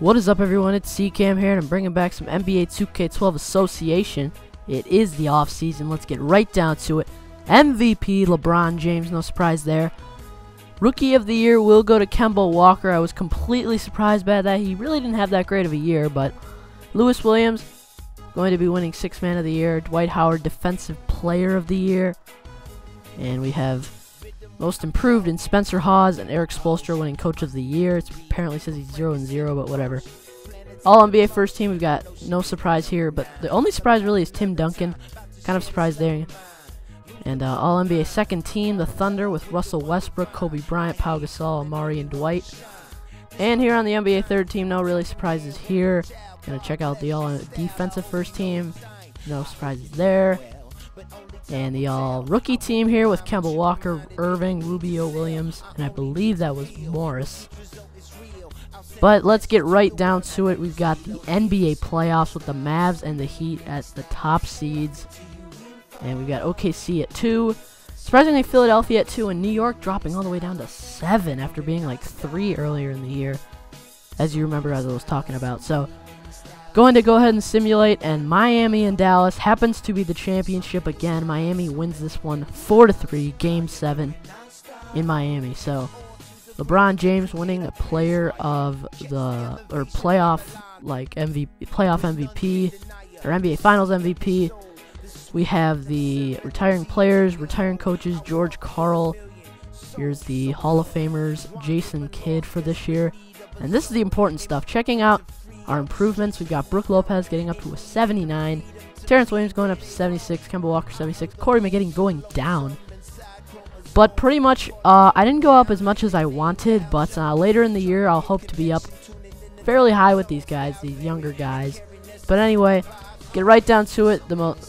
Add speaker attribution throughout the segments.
Speaker 1: What is up, everyone? It's C-Cam here, and I'm bringing back some NBA 2K12 Association. It is the off-season. Let's get right down to it. MVP LeBron James, no surprise there. Rookie of the Year will go to Kemba Walker. I was completely surprised by that. He really didn't have that great of a year, but Lewis Williams going to be winning Sixth Man of the Year. Dwight Howard, Defensive Player of the Year. And we have Most Improved in Spencer Hawes and Eric Spoelstra winning Coach of the Year. It apparently says he's 0-0, but whatever. All NBA first team, we've got no surprise here, but the only surprise really is Tim Duncan. Kind of surprised there. And All NBA second team, the Thunder with Russell Westbrook, Kobe Bryant, Pau Gasol, Amari, and Dwight. And here on the NBA third team, no really surprises here. Gonna check out the All Defensive first team. No surprises there. And the all rookie team here with Kemba Walker, Irving, Rubio, Williams, and I believe that was Morris. But let's get right down to it. We've got the NBA playoffs with the Mavs and the Heat as the top seeds. And we've got OKC at 2. Surprisingly, Philadelphia at 2, and New York dropping all the way down to 7 after being like 3 earlier in the year, as you remember as I was talking about. So going to go ahead and simulate, and Miami and Dallas happens to be the championship again. Miami wins this one 4-3, Game 7 in Miami. So LeBron James winning a player of the playoff MVP or NBA Finals MVP. We have the retiring players, retiring coaches, George Karl. Here's the Hall of Famers, Jason Kidd for this year. And this is the important stuff. Checking out our improvements, we've got Brook Lopez getting up to a 79, Terrence Williams going up to 76, Kemba Walker 76, Corey McGetty going down. But pretty much, I didn't go up as much as I wanted, but later in the year, I'll hope to be up fairly high with these guys, these younger guys. But anyway, get right down to it.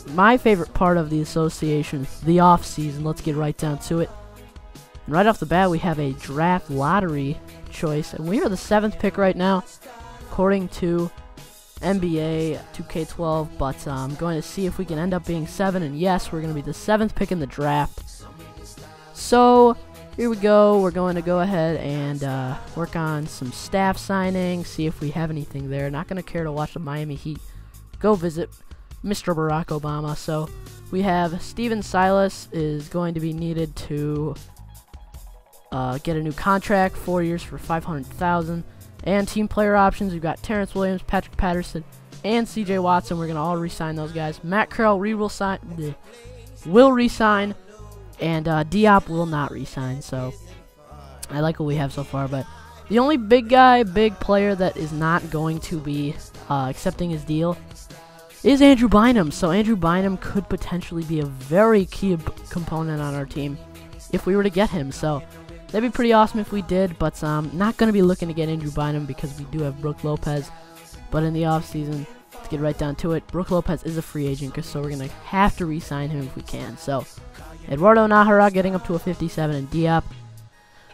Speaker 1: My favorite part of the association, the off-season. Let's get right down to it. And right off the bat, we have a draft lottery choice, and we are the 7th pick right now, according to NBA 2K12, but I'm going to see if we can end up being 7, and yes, we're going to be the 7th pick in the draft. So here we go. We're going to go ahead and work on some staff signing, see if we have anything there. Not going to care to watch the Miami Heat go visit Mr. Barack Obama. So we have Steven Silas is going to be needed to get a new contract, 4 years for $500,000. And team player options, we've got Terrence Williams, Patrick Patterson, and CJ Watson. We're going to all re-sign those guys. Matt Carroll will re-sign, and Diop will not re-sign. So I like what we have so far. But the only big player that is not going to be accepting his deal is Andrew Bynum. So Andrew Bynum could potentially be a very key component on our team if we were to get him. So that'd be pretty awesome if we did, but not going to be looking to get Andrew Bynum because we do have Brook Lopez. But in the offseason, let's get right down to it. Brook Lopez is a free agent, so we're going to have to re-sign him if we can. So Eduardo Nahara getting up to a 57, and Diop.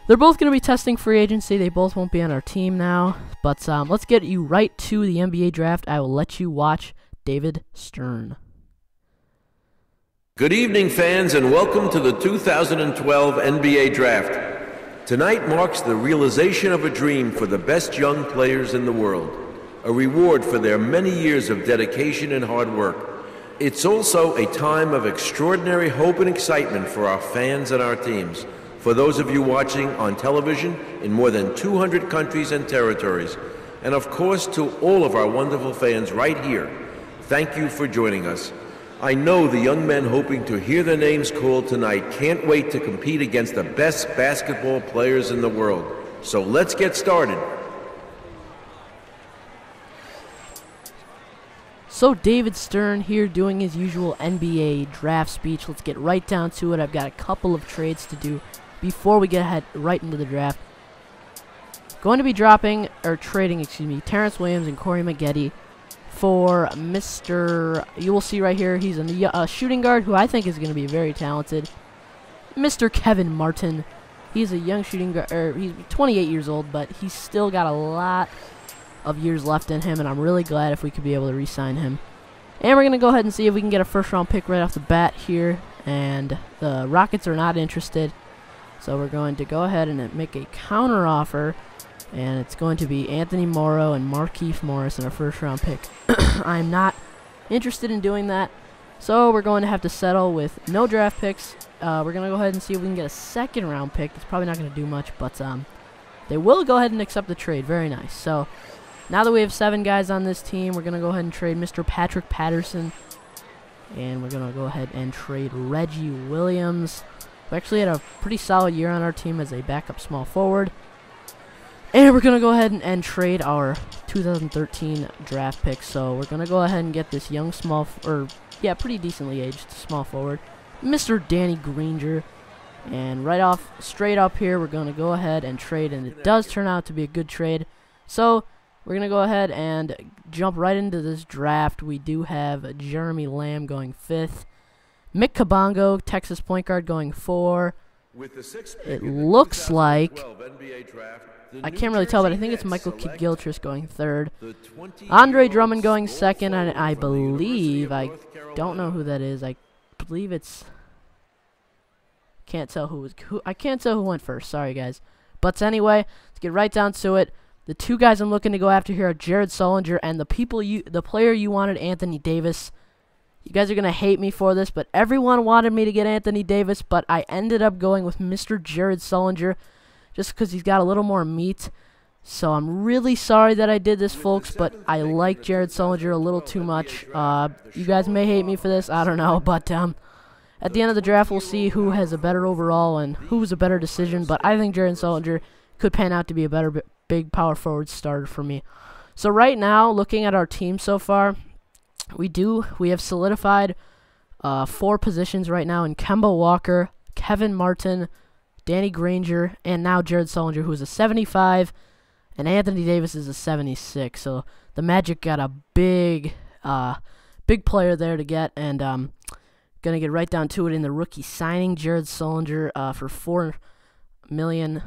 Speaker 1: They're both going to be testing free agency. They both won't be on our team now. But let's get you right to the NBA draft. I will let you watch David Stern.
Speaker 2: Good evening, fans, and welcome to the 2012 NBA Draft. Tonight marks the realization of a dream for the best young players in the world, a reward for their many years of dedication and hard work. It's also a time of extraordinary hope and excitement for our fans and our teams, for those of you watching on television in more than 200 countries and territories, and of course to all of our wonderful fans right here. Thank you for joining us. I know the young men hoping to hear their names called tonight can't wait to compete against the best basketball players in the world. So let's get started.
Speaker 1: So David Stern here doing his usual NBA draft speech. Let's get right down to it. I've got a couple of trades to do before we get right into the draft. Going to be trading Terrence Williams and Corey McGetty for you will see right here, he's a shooting guard who I think is going to be very talented, Mr. Kevin Martin. He's a young shooting guard, he's 28 years old, but he's still got a lot of years left in him, and I'm really glad if we could be able to re-sign him. And we're going to go ahead and see if we can get a first-round pick right off the bat here, and the Rockets are not interested, so we're going to go ahead and make a counter offer And it's going to be Anthony Morrow and Markieff Morris in our first-round pick. I'm not interested in doing that, so we're going to have to settle with no draft picks. We're going to go ahead and see if we can get a second-round pick. It's probably not going to do much, but they will go ahead and accept the trade. Very nice. So now that we have 7 guys on this team, we're going to go ahead and trade Mr. Patrick Patterson. And we're going to go ahead and trade Reggie Williams. We actually had a pretty solid year on our team as a backup small forward. And we're going to go ahead and trade our 2013 draft pick. So we're going to go ahead and get this young pretty decently aged small forward, Mr. Danny Granger. And straight up here, we're going to go ahead and trade. And it does turn out to be a good trade. So we're going to go ahead and jump right into this draft. We do have Jeremy Lamb going 5th. Mick Kabongo, Texas point guard, going 4. It looks like, I can't really tell, but I think it's Michael Kidd-Gilchrist going 3rd. Andre Drummond going 2nd, and I believe, I don't know who that is. I believe it's, can't tell who went first. Sorry, guys. But anyway, let's get right down to it. The 2 guys I'm looking to go after here are Jared Sullinger and the player you wanted, Anthony Davis. You guys are going to hate me for this, but everyone wanted me to get Anthony Davis, but I ended up going with Mr. Jared Sullinger just because he's got a little more meat. So I'm really sorry that I did this, folks, but I like Jared Sullinger a little too much. You guys may hate me for this, I don't know, but at the end of the draft, we'll see who has a better overall and who's a better decision, but I think Jared Sullinger could pan out to be a better big power forward starter for me. So right now, looking at our team so far, we have solidified 4 positions right now in Kemba Walker, Kevin Martin, Danny Granger, and now Jared Sullinger, who is a 75, and Anthony Davis is a 76. So the Magic got a big player there to get, and gonna get right down to it in the rookie signing, Jared Sullinger for $5 million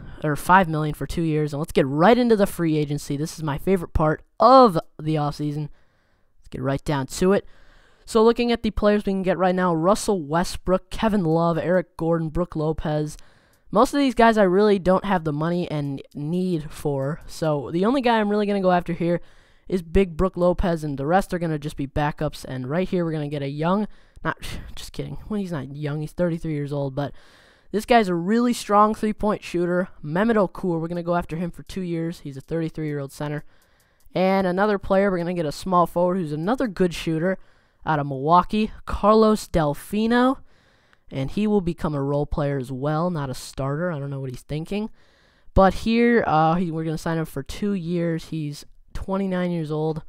Speaker 1: for 2 years. And let's get right into the free agency. This is my favorite part of the offseason. Get right down to it. So looking at the players we can get right now, Russell Westbrook, Kevin Love, Eric Gordon, Brook Lopez. Most of these guys I really don't have the money and need for. So the only guy I'm really going to go after here is big Brook Lopez, and the rest are going to just be backups. And right here we're going to get a young, just kidding. Well, he's not young. He's 33 years old, but this guy's a really strong three-point shooter. Mehmet Okur, we're going to go after him for 2 years. He's a 33-year-old center. And another player, we're going to get a small forward who's another good shooter out of Milwaukee, Carlos Delfino. And he will become a role player as well, not a starter. I don't know what he's thinking. But here, we're going to sign him for 2 years. He's 29 years old.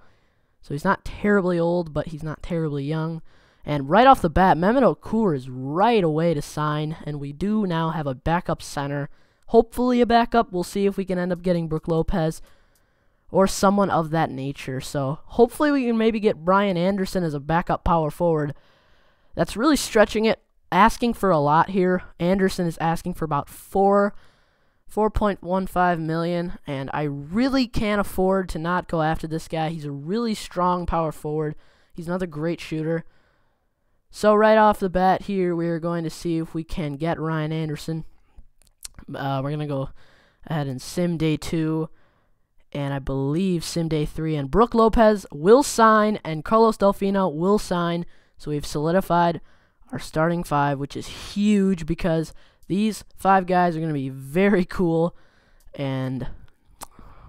Speaker 1: So he's not terribly old, but he's not terribly young. And right off the bat, Mehmet Okur is right away to sign. And we do now have a backup center. Hopefully a backup. We'll see if we can end up getting Brook Lopez or someone of that nature. So hopefully we can maybe get Brian Anderson as a backup power forward. That's really stretching it, asking for a lot here. Anderson is asking for about $4.15 million, and I really can't afford to not go after this guy. He's a really strong power forward. He's another great shooter. So right off the bat here, we are going to see if we can get Ryan Anderson. We're going to go ahead and sim day 2. And I believe sim day 3. And Brook Lopez will sign, and Carlos Delfino will sign. So we've solidified our starting 5, which is huge because these 5 guys are going to be very cool. And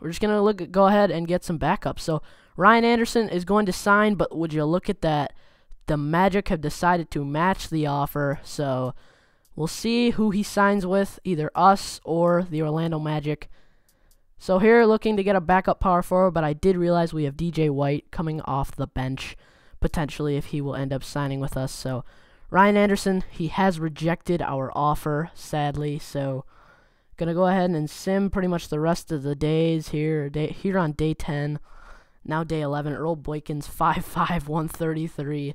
Speaker 1: we're just going to go ahead and get some backups. So Ryan Anderson is going to sign, but would you look at that? The Magic have decided to match the offer. So we'll see who he signs with, either us or the Orlando Magic. So here, looking to get a backup power forward, but I did realize we have DJ White coming off the bench, potentially, if he will end up signing with us. So Ryan Anderson, he has rejected our offer, sadly. So going to go ahead and sim pretty much the rest of the days here. Here on day 10, now day 11. Earl Boykins, 5'5", 133,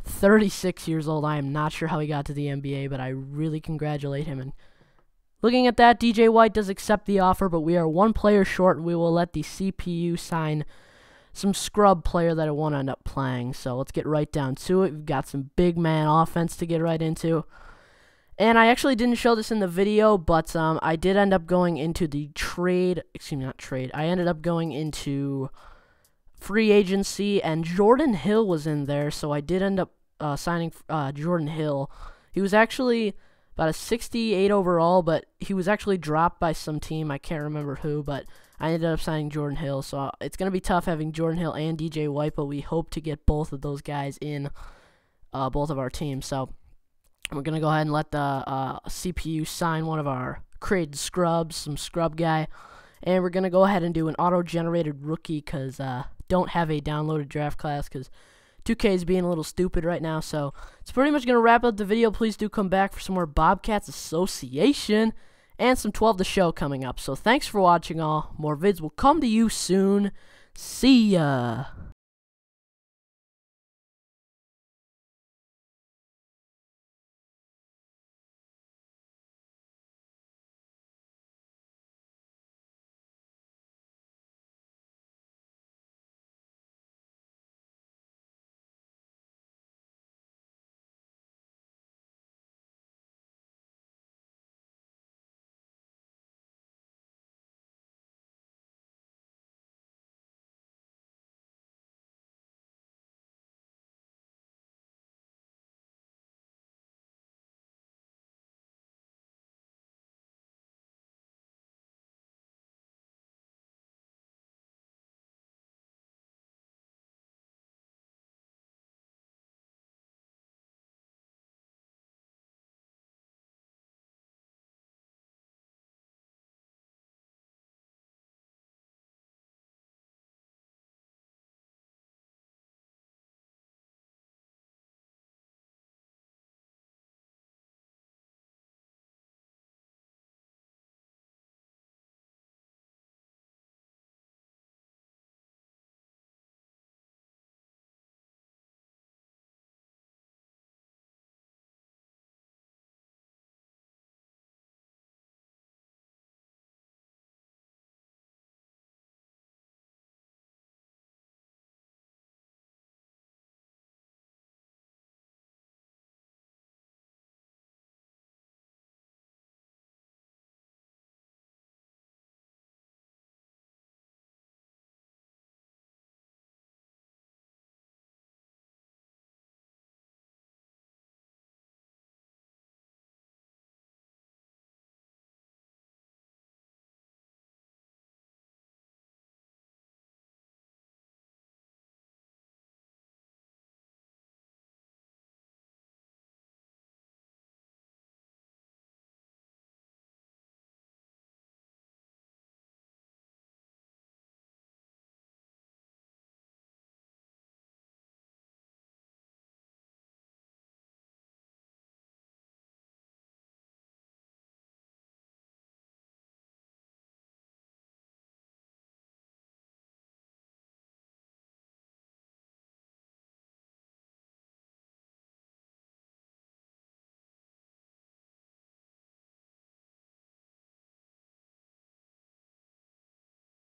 Speaker 1: 36 years old. I am not sure how he got to the NBA, but I really congratulate him. And looking at that, DJ White does accept the offer, but we are 1 player short, and we will let the CPU sign some scrub player that I won't end up playing. So let's get right down to it. We've got some big man offense to get right into. And I actually didn't show this in the video, but I did end up going into the I ended up going into free agency, and Jordan Hill was in there, so I did end up signing Jordan Hill. He was actually about a 68 overall, but he was actually dropped by some team. I can't remember who, but I ended up signing Jordan Hill, so it's going to be tough having Jordan Hill and DJ White, but we hope to get both of those guys in both of our teams. So we're going to go ahead and let the CPU sign one of our created scrubs, some scrub guy, and we're going to go ahead and do an auto-generated rookie because don't have a downloaded draft class because 2K is being a little stupid right now. So it's pretty much going to wrap up the video. Please do come back for some more Bobcats Association and some 12 The Show coming up. So thanks for watching all. More vids will come to you soon. See ya.